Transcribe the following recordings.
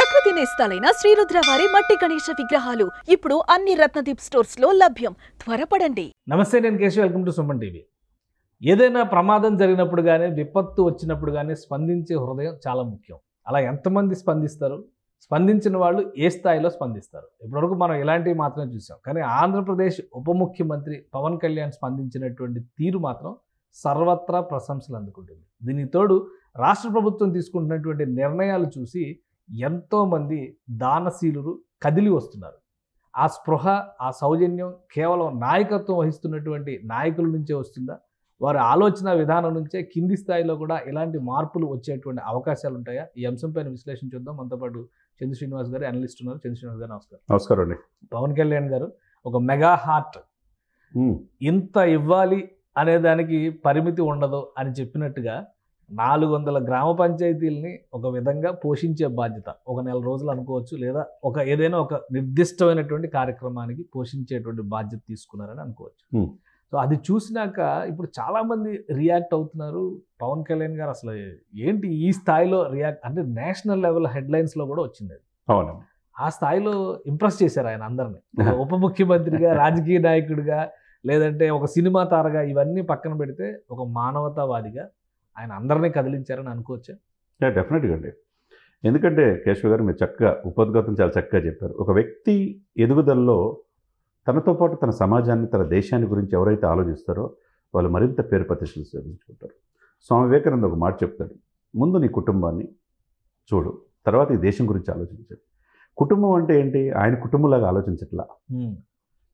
ప్రకృతి నేస్తాలైన శ్రీరుద్ర వారి మట్టి గణేశ విగ్రహాలు ఇప్పుడు అన్ని రత్నదీప్ స్టోర్స్ లో లభ్యం. త్వరపడండి. నమస్తే, నేను Keshav. Welcome to Suman TV. ఏదైనా ప్రమాదం జరిగినప్పుడు కానీ, విపత్తు వచ్చినప్పుడు కానీ స్పందించే హృదయం చాలా ముఖ్యం. అలా ఎంతమంది స్పందిస్తారు, స్పందించిన వాళ్ళు ఏ స్థాయిలో స్పందిస్తారు? ఇప్పటివరకు మనం ఇలాంటివి మాత్రమే చూసాం. కానీ ఆంధ్రప్రదేశ్ ఉప ముఖ్యమంత్రి పవన్ కళ్యాణ్ స్పందించినటువంటి తీరు మాత్రం సర్వత్రా ప్రశంసలు అందుకుంటుంది. దీనికి తోడు రాష్ట్ర ప్రభుత్వం తీసుకుంటున్నటువంటి నిర్ణయాలు చూసి ఎంతోమంది దానశీలురు కదిలి వస్తున్నారు. ఆ స్పృహ, ఆ సౌజన్యం కేవలం నాయకత్వం వహిస్తున్నటువంటి నాయకుల నుంచే వస్తుందా? వారి ఆలోచన విధానం నుంచే కింది స్థాయిలో కూడా ఇలాంటి మార్పులు వచ్చేటువంటి అవకాశాలు ఉంటాయా? ఈ అంశంపైన విశ్లేషణ చూద్దాం. మనతో పాటు చంద్ర శ్రీనివాస్ గారు, అనలిస్ట్ ఉన్నారు. చంద్ర శ్రీనివాస్ గారు నమస్కారం. నమస్కారం అండి. పవన్ కళ్యాణ్ గారు ఒక మెగా హార్ట్, ఇంత ఇవ్వాలి అనే దానికి పరిమితి ఉండదు అని చెప్పినట్టుగా 400 గ్రామ పంచాయతీలని ఒక విధంగా పోషించే బాధ్యత ఒక నెల రోజులు అనుకోవచ్చు, లేదా ఏదైనా ఒక నిర్దిష్టమైనటువంటి కార్యక్రమానికి పోషించేటువంటి బాధ్యత తీసుకున్నారని అనుకోవచ్చు. సో అది చూసినాక ఇప్పుడు చాలామంది రియాక్ట్ అవుతున్నారు. పవన్ కళ్యాణ్ గారు అసలు ఏంటి ఈ స్థాయిలో రియాక్ట్ అంటే నేషనల్ లెవెల్ హెడ్లైన్స్లో కూడా వచ్చింది అది. అవునండి. ఆ స్థాయిలో ఇంప్రెస్ చేశారు ఆయన అందరినీ. ఉప ముఖ్యమంత్రిగా, రాజకీయ నాయకుడిగా, లేదంటే ఒక సినిమా తారగా, ఇవన్నీ పక్కన పెడితే ఒక మానవతావాదిగా ఆయన అందరినీ కదిలించారని అనుకోవచ్చా? డెఫినెట్గా అండి. ఎందుకంటే కేశవ్ గారు మీరు చక్కగా ఉపోద్ఘాతం చాలా చక్కగా చెప్పారు. ఒక వ్యక్తి ఎదుగుదలలో తనతో పాటు తన సమాజాన్ని, తన దేశాన్ని గురించి ఎవరైతే ఆలోచిస్తారో వాళ్ళు మరింత పేరు ప్రతిష్టలు సాధించుకుంటారు. స్వామి వివేకానంద ఒక మాట చెప్తాడు, ముందు నీ కుటుంబాన్ని చూడు, తర్వాత ఈ దేశం గురించి ఆలోచించాడు. కుటుంబం అంటే ఏంటి? ఆయన కుటుంబంలాగా ఆలోచించట్లా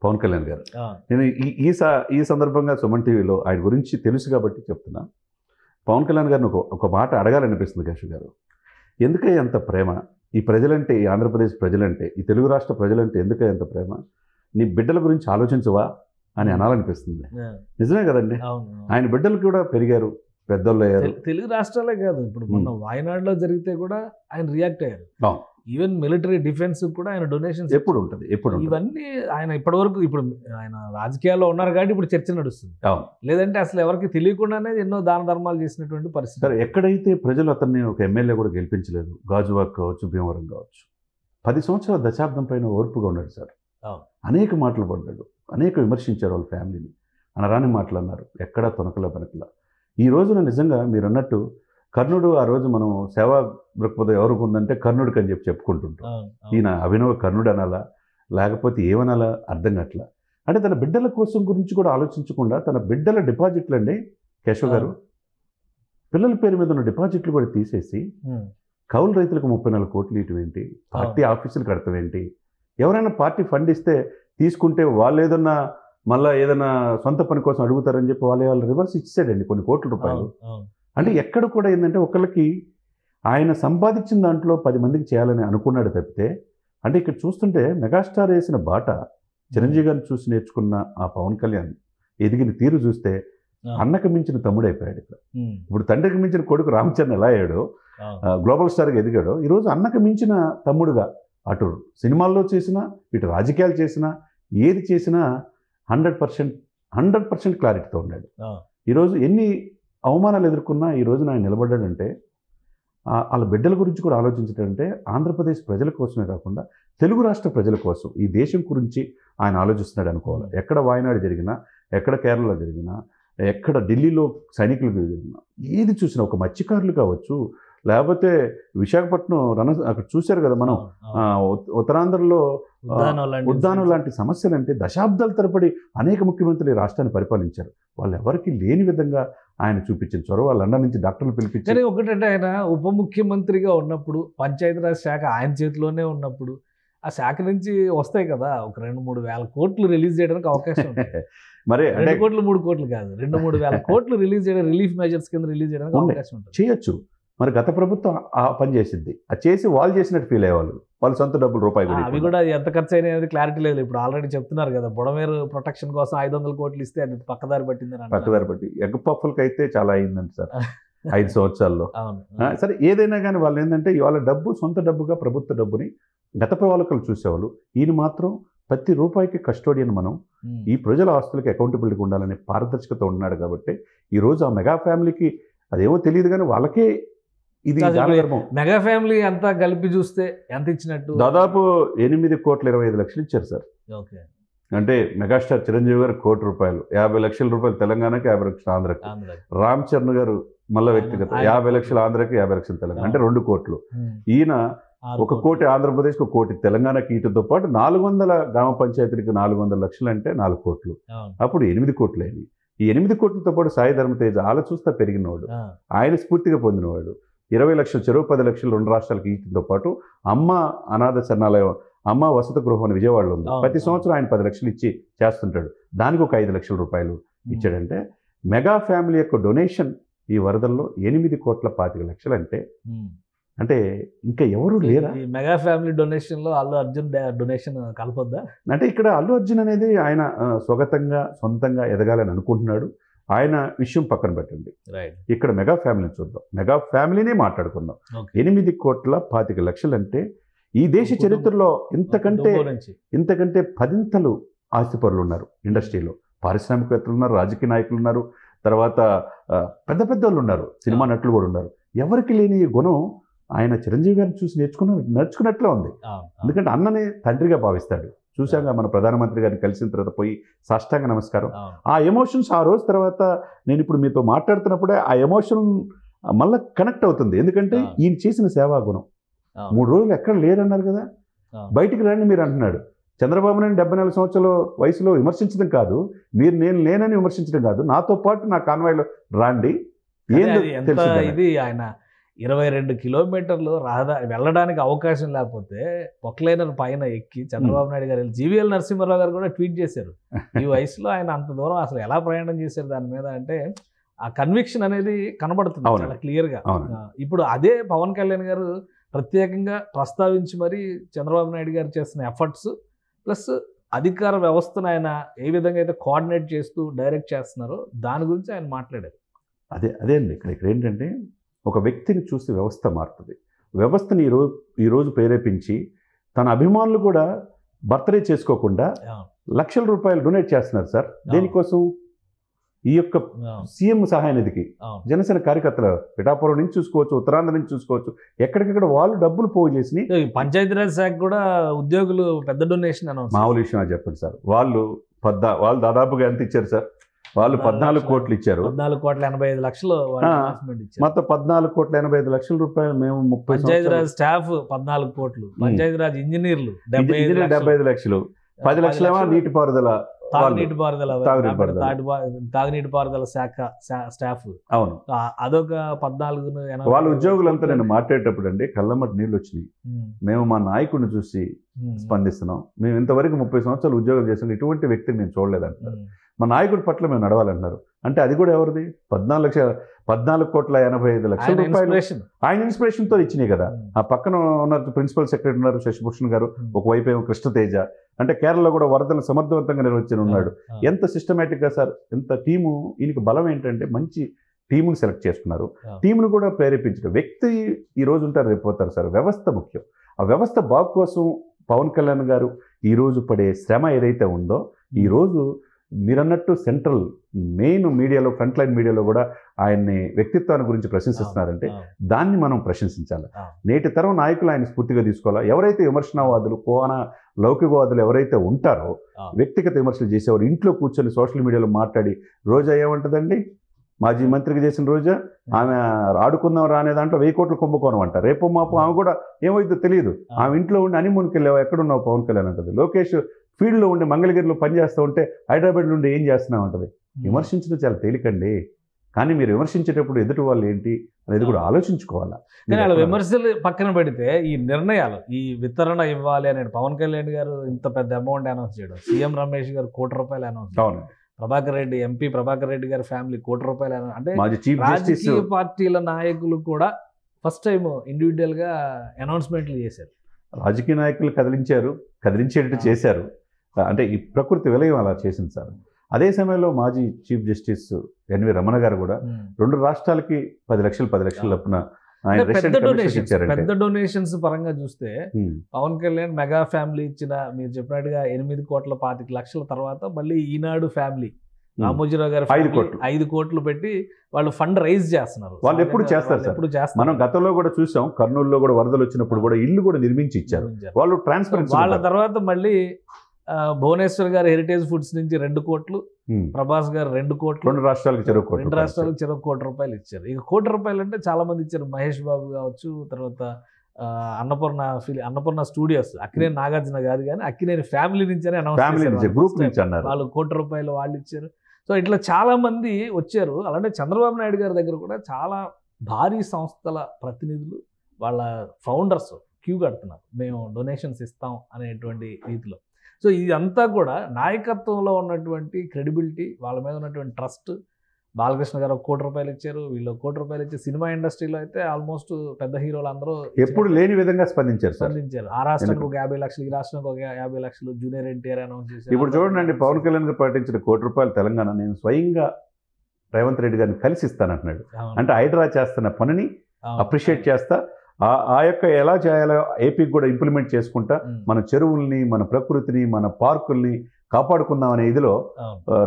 పవన్ కళ్యాణ్ గారు. నేను ఈ సందర్భంగా సుమన్ టీవీలో ఆయన గురించి తెలుసు కాబట్టి చెప్తున్నా. పవన్ కళ్యాణ్ గారిని ఒక మాట అడగాలనిపిస్తుంది కేశవ్ గారు. ఎందుకే అంత ప్రేమ ఈ ప్రజలంటే, ఈ ఆంధ్రప్రదేశ్ ప్రజలంటే, ఈ తెలుగు రాష్ట్ర ప్రజలంటే ఎందుకే అంత ప్రేమ? నీ బిడ్డల గురించి ఆలోచించవా అని అనాలనిపిస్తుంది. నిజమే కదండి. ఆయన బిడ్డలు కూడా పెరిగారు, పెద్దోళ్ళు అయ్యారు. తెలుగు రాష్ట్రాలే కాదు, ఇప్పుడు మొన్న వాయనాడులో జరిగితే కూడా ఆయన రియాక్ట్ అయ్యారు. ఈవెన్ మిలిటరీ డిఫెన్స్ కూడా ఆయన డొనేషన్స్ ఎప్పుడు ఉంటుంది. ఇవన్నీ ఆయన ఇప్పటివరకు, ఇప్పుడు ఆయన రాజకీయాల్లో ఉన్నారు కాబట్టి ఇప్పుడు చర్చ నడుస్తుంది. లేదంటే అసలు ఎవరికి తెలియకుండానే ఎన్నో దాన ధర్మాలు చేసినటువంటి పరిస్థితి. ఎక్కడైతే ప్రజలు అతన్ని ఒక ఎమ్మెల్యే కూడా గెలిపించలేదు, గాజువాక్ కావచ్చు, భీమవరం కావచ్చు, 10 సంవత్సరాల దశాబ్దం పైన ఓర్పుగా ఉన్నాడు సార్. అనేక మాటలు పడ్డాడు, అనేక విమర్శించారు వాళ్ళ ఫ్యామిలీని, అనరాని మాటలు అన్నారు, ఎక్కడా తొనకల పనకల. ఈ రోజున నిజంగా మీరు అన్నట్టు కర్ణుడు, ఆ రోజు మనం సేవా దృక్పథం ఎవరికి ఉందంటే కర్ణుడికి అని చెప్పుకుంటుంటాం. ఈయన అభినవ కర్ణుడు అనాలా, లేకపోతే ఏమనాలా అర్థం కావట్లా. అంటే తన బిడ్డల కోసం గురించి కూడా ఆలోచించకుండా తన బిడ్డల డిపాజిట్లు అండి కేశవ్ గారు, పిల్లల పేరు మీద ఉన్న డిపాజిట్లు కూడా తీసేసి కౌలు రైతులకు 34 కోట్లు ఇటు ఏంటి, పార్టీ ఆఫీసులు కడతావేంటి, ఎవరైనా పార్టీ ఫండ్ ఇస్తే తీసుకుంటే వాళ్ళు ఏదన్నా మళ్ళీ ఏదైనా సొంత పని కోసం అడుగుతారని చెప్పి వాళ్ళు రివర్స్ ఇచ్చాడండి కొన్ని కోట్ల రూపాయలు. అంటే ఎక్కడ కూడా ఏంటంటే ఒకళ్ళకి ఆయన సంపాదించిన దాంట్లో 10 మందికి చేయాలని అనుకున్నాడు తప్పితే, అంటే ఇక్కడ చూస్తుంటే మెగాస్టార్ వేసిన బాట చిరంజీవి గారిని చూసి నేర్చుకున్న ఆ పవన్ కళ్యాణ్ ఎదిగిన తీరు చూస్తే అన్నకు మించిన తమ్ముడు అయిపోయాడు. ఇప్పుడు తండ్రికి మించిన కొడుకు రామచరణ్ ఎలా అయ్యాడో, గ్లోబల్ స్టార్గా ఎదిగాడో, ఈరోజు అన్నకు మించిన తమ్ముడుగా అటు సినిమాల్లో చేసినా, ఇటు రాజకీయాలు చేసినా, ఏది చేసినా 100% క్లారిటీతో ఉన్నాడు. ఈరోజు ఎన్ని అవమానాలు ఎదుర్కొన్నా ఈ రోజున ఆయన నిలబడ్డాడంటే వాళ్ళ బిడ్డల గురించి కూడా ఆలోచించడంటే ఆంధ్రప్రదేశ్ ప్రజల కోసమే కాకుండా తెలుగు రాష్ట్ర ప్రజల కోసం, ఈ దేశం గురించి ఆయన ఆలోచిస్తున్నాడు అనుకోవాలి. ఎక్కడ వాయనాడు జరిగినా, ఎక్కడ కేరళలో జరిగినా, ఎక్కడ ఢిల్లీలో సైనికులు జరిగినా, ఏది చూసినా, ఒక మత్స్యకారులు కావచ్చు, లేకపోతే విశాఖపట్నం అక్కడ చూశారు కదా మనం, ఉత్తరాంధ్రలో ఉద్దానం లాంటి సమస్యలు అంటే దశాబ్దాల తరబడి అనేక ముఖ్యమంత్రులు ఈ రాష్ట్రాన్ని పరిపాలించారు. వాళ్ళు ఎవరికి లేని విధంగా ఆయన చూపించిన చొరవ, లండన్ నుంచి డాక్టర్లు పిలిపించారు. ఒకటంటే ఆయన ఉప ముఖ్యమంత్రిగా ఉన్నప్పుడు, పంచాయతీరాజ్ శాఖ ఆయన చేతిలోనే ఉన్నప్పుడు, ఆ శాఖ నుంచి వస్తాయి కదా ఒక 2-3 వేల కోట్లు రిలీజ్ చేయడానికి అవకాశం ఉంటుంది. మరి 2 కోట్లు 3 కోట్లు కాదు, 2-3 వేల కోట్లు రిలీజ్ చేయడం, రిలీఫ్ మెజర్స్ కింద రిలీజ్ చేయడానికి అవకాశం ఉంటుంది. చేయొచ్చు. మరి గత ప్రభుత్వం ఆ పని చేసింది, అది చేసి వాళ్ళు చేసినట్టు ఫీల్ అయ్యేవాళ్ళు, వాళ్ళు సొంత డబ్బులు రూపాయి అవి కూడా ఎంత ఖర్చు అయినా క్లారిటీ లేదు. ఇప్పుడు ఆల్రెడీ చెప్తున్నారు కదా, బుడమేరు ప్రొటెక్షన్ కోసం 500 కోట్లు ఇస్తే అది పక్కదారి పట్టిందని. పక్కదారి పట్టి ఎగ్ పప్పులకి అయితే చాలా అయిందండి సార్ 5 సంవత్సరాల్లో. సరే ఏదైనా కానీ వాళ్ళు ఏంటంటే వాళ్ళ డబ్బు సొంత డబ్బుగా, ప్రభుత్వ డబ్బుని గత పాలకులు చూసేవాళ్ళు. ఈయన మాత్రం ప్రతి రూపాయికి కస్టోడియన్, మనం ఈ ప్రజల ఆస్తులకి అకౌంటబిలిటీ ఉండాలనే పారదర్శకత ఉన్నాడు కాబట్టి ఈరోజు ఆ మెగా ఫ్యామిలీకి అదేమో తెలియదు కానీ వాళ్ళకే ఇది అసలు దాన ధర్మం. మెగా ఫ్యామిలీ అంతా కలిపి చూస్తే ఎంత ఇచ్చినట్టు? దాదాపు 8,25,00,000 ఇచ్చారు సార్. ఓకే. అంటే మెగాస్టార్ చిరంజీవి గారు ₹1,00,00,000, 50,00,000 రూపాయలు తెలంగాణకి, 50,00,000 ఆంధ్రకి. ఆంధ్రాకి. రామ్ చరణ్ గారు మళ్ళీ వ్యక్తిగత 50,00,000 ఆంధ్రకి, 50,00,000 తెలంగాణ, అంటే 2 కోట్లు. ఈయన 1 కోటి ఆంధ్రప్రదేశ్కి, 1 కోటి తెలంగాణకి, వీటితో పాటు 400 గ్రామ పంచాయతీలకు 400 లక్షలు అంటే 4 కోట్లు. అప్పుడు 8 కోట్లు అయినాయి. ఈ 8 కోట్లతో పాటు సాయి ధర్మతేజ ఆల చూస్తా పెరిగినవాడు, ఆయన స్ఫూర్తిగా పొందినవాడు. 20 లక్షలు, చెరువు 10 లక్షలు 2 రాష్ట్రాలకి వీటితో పాటు అమ్మ అనాథ శరణాలయం, అమ్మ వసతి గృహం అని విజయవాడలో ఉంది. ప్రతి సంవత్సరం ఆయన 10 లక్షలు ఇచ్చి చేస్తుంటాడు. దానికి ఒక 5 లక్షల రూపాయలు ఇచ్చాడంటే మెగా ఫ్యామిలీ యొక్క డొనేషన్ ఈ వరదల్లో 8,25,00,000 అంటే ఇంకా ఎవరు లేరా? మెగా ఫ్యామిలీ డొనేషన్ లో అల్లు అర్జున్ డొనేషన్ కలపొద్దా? అంటే ఇక్కడ అల్లు అర్జున్ అనేది ఆయన స్వగతంగా సొంతంగా ఎదగాలని అనుకుంటున్నాడు. ఆయన విషయం పక్కన పెట్టండి. ఇక్కడ మెగా ఫ్యామిలీని చూద్దాం. మెగా ఫ్యామిలీనే మాట్లాడుకుందాం. 8,25,00,000 అంటే ఈ దేశ చరిత్రలో ఇంతకంటే 10 ఆస్తిపరులు ఉన్నారు. ఇండస్ట్రీలో పారిశ్రామికవేత్తలు ఉన్నారు, రాజకీయ నాయకులు ఉన్నారు, తర్వాత పెద్ద పెద్ద వాళ్ళు ఉన్నారు, సినిమా నటులు కూడా ఉన్నారు. ఎవరికి లేని ఈ గుణం ఆయన చిరంజీవి గారిని చూసి నేర్చుకున్నట్లే ఉంది. ఎందుకంటే అన్ననే తండ్రిగా భావిస్తాడు. చూశాక మన ప్రధానమంత్రి గారిని కలిసిన తర్వాత పోయి సాష్టాంగ నమస్కారం. ఆ ఎమోషన్స్ ఆ రోజు తర్వాత నేను ఇప్పుడు మీతో మాట్లాడుతున్నప్పుడే ఆ ఎమోషన్ మళ్ళీ కనెక్ట్ అవుతుంది. ఎందుకంటే ఈయన చేసిన సేవా గుణం. 3 రోజులు ఎక్కడ లేరన్నారు కదా, బయటికి రండి మీరు అంటున్నాడు. చంద్రబాబు నాయుడు 74 సంవత్సరాల వయసులో విమర్శించడం కాదు, మీరు నేను లేనని విమర్శించడం కాదు, నాతో పాటు నా కాన్వాయ్లో రాండి. ఇది ఆయన 22 కిలోమీటర్లు వెళ్ళడానికి అవకాశం లేకపోతే పొక్లైనర్ పైన ఎక్కి చంద్రబాబు నాయుడు గారు జీవీఎల్ నరసింహారావు గారు కూడా ట్వీట్ చేశారు. ఈ వయసులో ఆయన అంత దూరం అసలు ఎలా ప్రయాణం చేశారు దాని మీద అంటే ఆ కన్విక్షన్ అనేది కనబడుతుంది చాలా క్లియర్గా. ఇప్పుడు అదే పవన్ కళ్యాణ్ గారు ప్రత్యేకంగా ప్రస్తావించి మరి చంద్రబాబు నాయుడు గారు చేస్తున్న ఎఫర్ట్స్ ప్లస్ అధికార వ్యవస్థను ఆయన ఏ విధంగా అయితే కోఆర్డినేట్ చేస్తూ డైరెక్ట్ చేస్తున్నారో దాని గురించి ఆయన మాట్లాడారు. అదే అండి ఇక్కడ ఏంటంటే ఒక వ్యక్తిని చూసి వ్యవస్థ మారుతుంది. వ్యవస్థని ఈరోజు ప్రేరేపించి తన అభిమానులు కూడా బర్త్డే చేసుకోకుండా లక్షల రూపాయలు డొనేట్ చేస్తున్నారు సార్. దేనికోసం? ఈ యొక్క సీఎం సహాయ నిధికి. జనసేన కార్యకర్తలు పిఠాపురం నుంచి చూసుకోవచ్చు, ఉత్తరాంధ్ర నుంచి చూసుకోవచ్చు, ఎక్కడికక్కడ వాళ్ళు డబ్బులు పోగు చేసి పంచాయతీరాజ్ శాఖ కూడా ఉద్యోగులు పెద్ద డొనేషన్ మామూలు విషయం చెప్పండి సార్. వాళ్ళు దాదాపుగా ఎంత ఇచ్చారు సార్? వాళ్ళు 14 కోట్లు ఇచ్చారు. 14,85,00,000 మొత్తం 14,85,00,000 రూపాయలు. మేము 30 పంచాయతీరాజ్ స్టాఫ్ 14 కోట్లు, పంచాయతీరాజ్ ఇంజనీర్లు 75 లక్షలు, 10 లక్షలేమో నీటిపారుదల తాగునీటిపారుదల శాఖ స్టాఫ్. అవును, అదొక 14. వాళ్ళ ఉద్యోగులంతా నేను మాట్లాడేటప్పుడు అండి కళ్ళమ్మటి నీళ్ళు వచ్చినాయి. మేము మా నాయకుడిని చూసి స్పందిస్తున్నాం. మేము ఇంతవరకు 30 సంవత్సరాలు ఉద్యోగం చేసిన ఇటువంటి వ్యక్తిని మేము చూడలేదంటారు. మా నాయకుడి పట్ల మేము నడవాలంటున్నారు. అంటే అది కూడా ఎవరిది? 14,85,00,000 రూపాయలు ఆయన ఇన్స్పిరేషన్తో ఇచ్చినాయి కదా. ఆ పక్కన ఉన్న ప్రిన్సిపల్ సెక్రటరీ ఉన్నారు శశిభూషణ్ గారు, ఒకవైపు ఏమో కృష్ణతేజ. అంటే కేరళలో కూడా వరదలు సమర్థవంతంగా నిర్వహించి ఉన్నాడు. ఎంత సిస్టమేటిక్గా సార్, ఎంత టీము. ఈయనకి బలం ఏంటంటే మంచి టీమును సెలెక్ట్ చేసుకున్నారు. టీమును కూడా ప్రేరేపించడం. వ్యక్తి ఈ రోజు ఉంటారు, రేపు పోతారు సార్. వ్యవస్థ ముఖ్యం. ఆ వ్యవస్థ బాగు కోసం పవన్ కళ్యాణ్ గారు ఈరోజు పడే శ్రమ ఏదైతే ఉందో, ఈరోజు మీరన్నట్టు సెంట్రల్ మెయిన్ మీడియాలో, ఫ్రంట్ లైన్ మీడియాలో కూడా ఆయన్ని వ్యక్తిత్వాన్ని గురించి ప్రశంసిస్తున్నారంటే దాన్ని మనం ప్రశంసించాలి. నేటి తరం నాయకులు ఆయన స్ఫూర్తిగా తీసుకోవాలా. ఎవరైతే విమర్శనవాదులు, లౌకికవాదులు ఎవరైతే ఉంటారో, వ్యక్తిగత విమర్శలు చేసేవారు, ఇంట్లో కూర్చొని సోషల్ మీడియాలో మాట్లాడి, రోజా ఏమంటుందండి, మాజీ మంత్రికి చేసిన రోజా, ఆమె ఆడుకుందాం రానే దాంట్లో 1000 కోట్ల కుంభకోణం అంట. రేపు మాపు ఆమె కూడా ఏమైందో తెలియదు. ఆమె ఇంట్లో ఉండి హనీమూన్కి వెళ్ళావు, ఎక్కడున్నావు పవన్ కళ్యాణ్ అంటది. లోకేష్ ఫీల్డ్లో ఉండి మంగళగిరిలో పనిచేస్తూ ఉంటే హైదరాబాద్ నుండి ఏం చేస్తున్నావు అంటది. విమర్శించడం చాలా తేలికండి, కానీ మీరు విమర్శించేటప్పుడు ఎదుటి వాళ్ళు ఏంటి అనేది కూడా ఆలోచించుకోవాలా. కానీ అలా విమర్శలు పక్కన పెడితే ఈ నిర్ణయాలు, ఈ వితరణ ఇవ్వాలి అనేది పవన్ కళ్యాణ్ గారు ఇంత పెద్ద అమౌంట్ అనౌన్స్ చేయడం, సీఎం రమేష్ గారు ₹1,00,00,000 అనౌన్స్ చేయడం, ప్రభాకర్ రెడ్డి ఎంపీ ప్రభాకర్ రెడ్డి గారి ఫ్యామిలీ ₹1,00,00,000 అంటే రాజకీయ పార్టీల నాయకులు కూడా ఫస్ట్ టైం ఇండివిజువల్గా అనౌన్స్మెంట్లు చేశారు. రాజకీయ నాయకులు కదిలించేటట్టు చేశారు. అంటే ఈ ప్రకృతి విలయం అలా చేసింది సార్. అదే సమయంలో మాజీ చీఫ్ జస్టిస్ ఎన్వి రమణ గారు కూడా 2 రాష్ట్రాలకి 10 లక్షలు లప్పున పెద్ద డొనేషన్స్ పరంగా చూస్తే పవన్ కళ్యాణ్ మెగా ఫ్యామిలీ ఇచ్చిన, మీరు చెప్పినట్టుగా 8,25,00,000 తర్వాత మళ్ళీ ఈనాడు ఫ్యామిలీ రామోజీరావు గారు 5 కోట్లు. 5 కోట్లు పెట్టి వాళ్ళు ఫండ్ రైజ్ చేస్తున్నారు. వాళ్ళు ఎప్పుడు చేస్తారు సార్. ఎప్పుడు చేస్తారు. మనం గతంలో కూడా చూసాం, కర్నూలులో కూడా వరదలు వచ్చినప్పుడు కూడా ఇల్లు కూడా నిర్మించి ఇచ్చారు వాళ్ళు. ట్రాన్స్పరెన్సీ. వాళ్ళ తర్వాత మళ్ళీ భువనేశ్వర్ గారు హెరిటేజ్ ఫుడ్స్ నుంచి 2 కోట్లు, ప్రభాస్ గారు 2 కోట్లు, 2 రాష్ట్రాలకు చెరువు కోట్లు, 2 రాష్ట్రాలకు చెరువు ₹1 ఇచ్చారు. ఇక ₹1 అంటే చాలా మంది ఇచ్చారు. మహేష్ బాబు కావచ్చు, తర్వాత అన్నపూర్ణ స్టూడియోస్, అక్కినేని నాగార్జున కాదు కానీ అక్కినేని ఫ్యామిలీ నుంచే అనౌన్స్ గ్రూప్ నుంచి అన్నారు. వాళ్ళు ₹1 వాళ్ళు ఇచ్చారు. సో ఇట్లా చాలా మంది వచ్చారు. అలాంటి చంద్రబాబు నాయుడు గారి దగ్గర కూడా చాలా భారీ సంస్థల ప్రతినిధులు, వాళ్ళ ఫౌండర్స్ క్యూ కడుతున్నారు, మేము డొనేషన్స్ ఇస్తాం అనేటువంటి రీతిలో. సో ఇదంతా కూడా నాయకత్వంలో ఉన్నటువంటి క్రెడిబిలిటీ, వాళ్ళ మీద ఉన్నటువంటి ట్రస్ట్. బాలకృష్ణ గారు ₹1 ఇచ్చారు, వీళ్ళు ₹1 ఇచ్చారు. సినిమా ఇండస్ట్రీలో అయితే ఆల్మోస్ట్ పెద్ద హీరోలు అందరూ ఎప్పుడు లేని విధంగా స్పందించారు. ఆ రాష్ట్రానికి ఒక 50 లక్షలు, ఈ రాష్ట్రానికి ఒక 50 లక్షలు, జూనియర్ ఎన్టీఆర్ అనౌన్స్ చేశారు. ఇప్పుడు చూడండి, పవన్ కళ్యాణ్ గారు ప్రకటించిన ₹1 తెలంగాణ నేను స్వయంగా రేవంత్ రెడ్డి గారిని కలిసి ఇస్తానంటున్నాడు. అంటే హైడ్రా చేస్తున్న పనిని అప్రిషియేట్ చేస్తా, ఆ యొక్క ఎలా చేయాలో ఏపీకి కూడా ఇంప్లిమెంట్ చేసుకుంటా, మన చెరువుల్ని, మన ప్రకృతిని, మన పార్కుల్ని కాపాడుకుందాం అనే ఇదిలో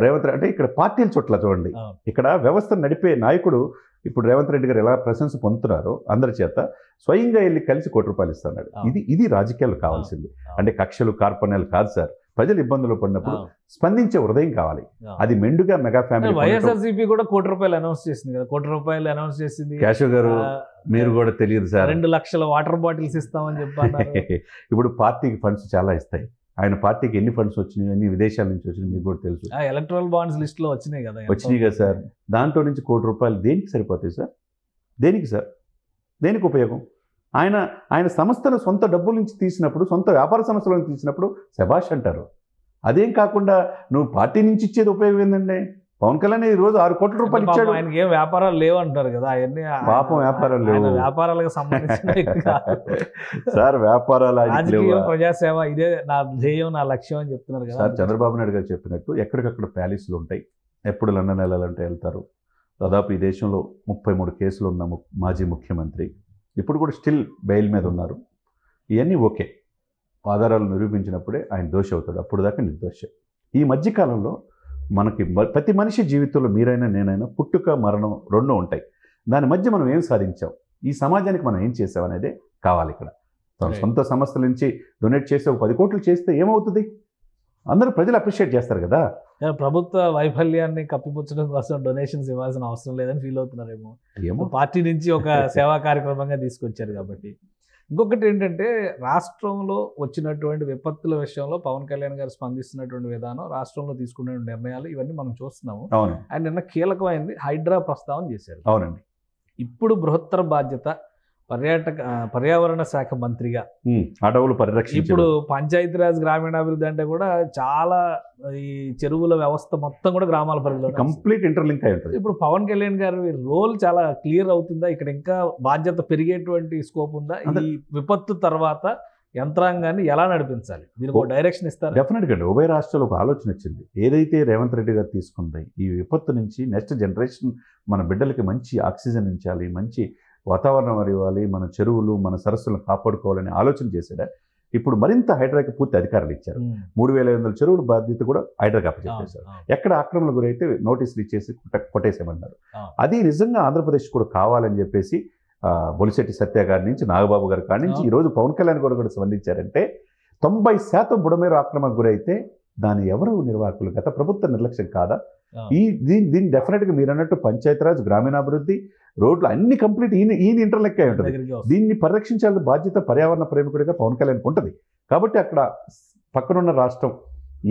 రేవంత్ రెడ్డి. అంటే ఇక్కడ పార్టీల చుట్ల చూడండి, ఇక్కడ వ్యవస్థను నడిపే నాయకుడు ఇప్పుడు రేవంత్ రెడ్డి గారు ఎలా ప్రశంస పొందుతున్నారో అందరి చేత, స్వయంగా వెళ్ళి కలిసి ₹1 ఇస్తున్నాడు. ఇది రాజకీయాలు కావాల్సింది. అంటే కక్షలు కార్పణ్యాలు కాదు సార్. ప్రజలు ఇబ్బందులు పడినప్పుడు స్పందించే హృదయం కావాలి. అది మెండుగా మెగా ఫ్యామిలీ. వైఎస్ఆర్సీపీ కూడా ₹1 అనౌన్స్ చేసింది కదా, ₹1 అనౌన్స్ చేసింది. కేశవ్ గారు మీరు కూడా తెలియదు సార్, 2 లక్షల వాటర్ బాటిల్స్ ఇస్తామని చెప్పారు. ఇప్పుడు పార్టీకి ఫండ్స్ చాలా ఇస్తాయి. ఆయన పార్టీకి ఎన్ని ఫండ్స్ వచ్చినాయి, ఎన్ని విదేశాల నుంచి వచ్చినాయి మీకు కూడా తెలుసు. ఎలక్ట్రల్ బాండ్స్ లిస్ట్ లో వచ్చినాయి కదా, వచ్చినాయి కదా సార్. దాంట్లో నుంచి ₹1 దేనికి సరిపోతాయి సార్? దేనికి సార్? దేనికి ఉపయోగం? ఆయన సంస్థల సొంత డబ్బుల నుంచి తీసినప్పుడు, సొంత వ్యాపార సంస్థల నుంచి తీసినప్పుడు శభాష్ అంటారు. అదేం కాకుండా నువ్వు పార్టీ నుంచి ఇచ్చేది ఉపయోగం ఏంటండి? పవన్ కళ్యాణ్ ఈ రోజు ₹6 కోట్లు ఇచ్చాడు. ఆయనకి ఏం వ్యాపారాలు లేవు అంటారు కదా, అవన్నీ పాపం వ్యాపారాలు లేవు. వ్యాపారాలకు సంబంధించిన సార్ వ్యాపారాలు, రాజకీయం, ప్రజాసేవ, ఇదే నా ధ్యేయం, నా లక్ష్యం అని చెప్తున్నారు కదా సార్. చంద్రబాబు నాయుడు గారు చెప్పినట్టు ఎక్కడికక్కడ ప్యాలెస్లు ఉంటాయి, ఎప్పుడు లండన్ వెళ్ళాలంటే వెళ్తారు. దాదాపు ఈ దేశంలో 33 కేసులు ఉన్న మాజీ ముఖ్యమంత్రి ఇప్పుడు కూడా స్టిల్ బెయిల్ మీద ఉన్నారు. ఇవన్నీ ఓకే, ఆధారాలు నిరూపించినప్పుడే ఆయన దోషి అవుతాడు, అప్పుడు దాకా నిర్దోష. ఈ మధ్యకాలంలో మనకి ప్రతి మనిషి జీవితంలో మీరైనా నేనైనా పుట్టుక మరణం 2 ఉంటాయి. దాని మధ్య మనం ఏం సాధించాం, ఈ సమాజానికి మనం ఏం చేసాం అనేదే కావాలి. ఇక్కడ సొంత సంస్థల నుంచి డొనేట్ చేసి ఒక 10 కోట్లు చేస్తే ఏమవుతుంది? అందరూ ప్రజలు అప్రిషియేట్ చేస్తారు కదా. ప్రభుత్వ వైఫల్యాన్ని కప్పిపుచ్చడం కోసం డొనేషన్స్ ఇవ్వాల్సిన అవసరం లేదని ఫీల్ అవుతున్నారేమో. ఏమో పార్టీ నుంచి ఒక సేవా కార్యక్రమంగా తీసుకొచ్చారు కాబట్టి. ఇంకొకటి ఏంటంటే, రాష్ట్రంలో వచ్చినటువంటి విపత్తుల విషయంలో పవన్ కళ్యాణ్ గారు స్పందిస్తున్నటువంటి విధానం, రాష్ట్రంలో తీసుకునే నిర్ణయాలు, ఇవన్నీ మనం చూస్తున్నాము. ఆయన నిన్న కీలకమైంది హైడ్రా ప్రస్తావన చేశారు. అవునండి. ఇప్పుడు బృహత్తర బాధ్యత పర్యావరణ శాఖ మంత్రిగా అడవులు పరిరక్షణ, ఇప్పుడు పంచాయతీరాజ్ గ్రామీణాభివృద్ధి అంటే కూడా చాలా ఈ చెరువుల వ్యవస్థ మొత్తం కూడా గ్రామాల పరిధిలో కంప్లీట్ ఇంటర్లింక్ అయి ఉంటుంది. ఇప్పుడు పవన్ కళ్యాణ్ గారి రోల్ చాలా క్లియర్ అవుతుందా? ఇక్కడ ఇంకా బాధ్యత పెరిగేటువంటి స్కోప్ ఉందా? ఈ విపత్తు తర్వాత యంత్రాంగాన్ని ఎలా నడిపించాలి, దీనికి ఒక డైరెక్షన్ ఇస్తారు? డెఫినెట్గా అండి. ఉభయ రాష్ట్రాలు ఒక ఆలోచన వచ్చింది. ఏదైతే రేవంత్ రెడ్డి గారు తీసుకుంది, ఈ విపత్తు నుంచి నెక్స్ట్ జనరేషన్ మన బిడ్డలకి మంచి ఆక్సిజన్ ఇచ్చాలి, మంచి వాతావరణం ఇవ్వాలి, మన చెరువులు, మన సరస్సులను కాపాడుకోవాలని ఆలోచన చేశాడా. ఇప్పుడు మరింత హైడ్రాకి పూర్తి అధికారులు ఇచ్చారు. 3500 చెరువుల బాధ్యత కూడా హైడ్రాకి అప్పచెప్పేశారు. ఎక్కడ ఆక్రమణకు గురైతే నోటీసులు ఇచ్చేసి కొట్టేసామన్నారు. అది నిజంగా ఆంధ్రప్రదేశ్ కూడా కావాలని చెప్పేసి బొలిశెట్టి సత్య గారి నుంచి, నాగబాబు గారి కాడి నుంచి ఈరోజు పవన్ కళ్యాణ్ గారు కూడా స్పందించారంటే 90% బుడమేరు ఆక్రమణకు గురైతే దాని ఎవరు నిర్వాహకులు? గత ప్రభుత్వ నిర్లక్ష్యం కాదా? దీన్ని డెఫినెట్గా మీరు అన్నట్టు పంచాయతీరాజ్, గ్రామీణాభివృద్ధి, రోడ్లు అన్ని కంప్లీట్ ఈయన ఇంటర్లెక్కే ఉంటుంది. దీన్ని పరిరక్షించాల్సిన బాధ్యత పర్యావరణ ప్రేమికుడిగా పవన్ కళ్యాణ్ ఉంటుంది. కాబట్టి అక్కడ పక్కనున్న రాష్ట్రం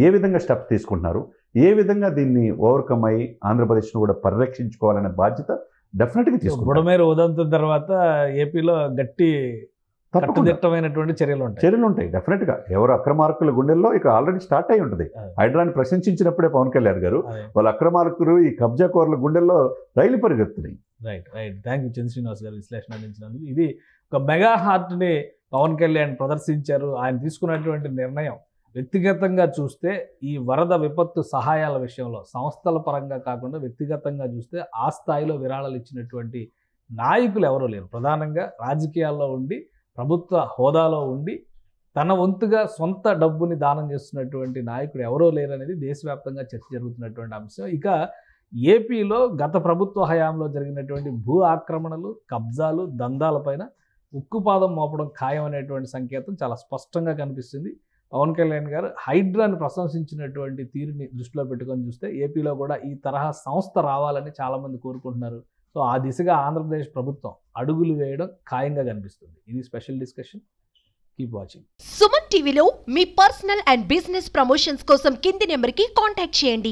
ఏ విధంగా స్టెప్ తీసుకుంటున్నారు, ఏ విధంగా దీన్ని ఓవర్కమ్ అయ్యి ఆంధ్రప్రదేశ్ను కూడా పరిరక్షించుకోవాలనే బాధ్యత డెఫినెట్గా తీసుకుంటారు. బుడమేరు ఉదంతం తర్వాత ఏపీలో గట్టి కట్టుదిట్టమైనటువంటి చర్యలు ఉంటాయి డెఫినెట్గా. ఎవరు అక్రమార్కుల గుండెల్లో ఇక ఆల్రెడీ స్టార్ట్ అయి ఉంటుంది. హైడ్రాని ప్రశంసించినప్పుడే పవన్ కళ్యాణ్ గారు వాళ్ళ అక్రమార్కులు, ఈ కబ్జాకోర్ల గుండెల్లో రైలు పరిగెత్తున్నాయి. రైట్. థ్యాంక్ యూ చంద్ర శ్రీనివాస్ గారు విశ్లేషణ అందించినందుకు. ఇది ఒక మెగా హార్ట్ని పవన్ కళ్యాణ్ ప్రదర్శించారు. ఆయన తీసుకున్నటువంటి నిర్ణయం వ్యక్తిగతంగా చూస్తే ఈ వరద విపత్తు సహాయాల విషయంలో సంస్థల పరంగా కాకుండా వ్యక్తిగతంగా చూస్తే ఆ స్థాయిలో విరాళాలు ఇచ్చినటువంటి నాయకులు ఎవరూ లేరు. ప్రధానంగా రాజకీయాల్లో ఉండి, ప్రభుత్వ హోదాలో ఉండి, తన వంతుగా సొంత డబ్బుని దానం చేస్తున్నటువంటి నాయకుడు ఎవరో లేరనేది దేశవ్యాప్తంగా చర్చ జరుగుతున్నటువంటి అంశం. ఇక ఏపీలో గత ప్రభుత్వ హయాంలో జరిగినటువంటి భూ ఆక్రమణలు, కబ్జాలు, దందాలపైన ఉక్కుపాదం మోపడం ఖాయం అనేటువంటి సంకేతం చాలా స్పష్టంగా కనిపిస్తుంది. పవన్ కళ్యాణ్ గారు హైడ్రాని ప్రశంసించినటువంటి తీరుని దృష్టిలో పెట్టుకొని చూస్తే ఏపీలో కూడా ఈ తరహా సంస్థ రావాలని చాలామంది కోరుకుంటున్నారు. సో ఆ దిశగా ఆంధ్రప్రదేశ్ ప్రభుత్వం అడుగులు వేయడం ఖాయంగా కనిపిస్తుంది. ఇది special discussion. Keep watching. Suman టీవీలో మీ పర్సనల్ అండ్ బిజినెస్ ప్రమోషన్స్ కోసం కింది నెంబర్కి కాంటాక్ట్ చేయండి.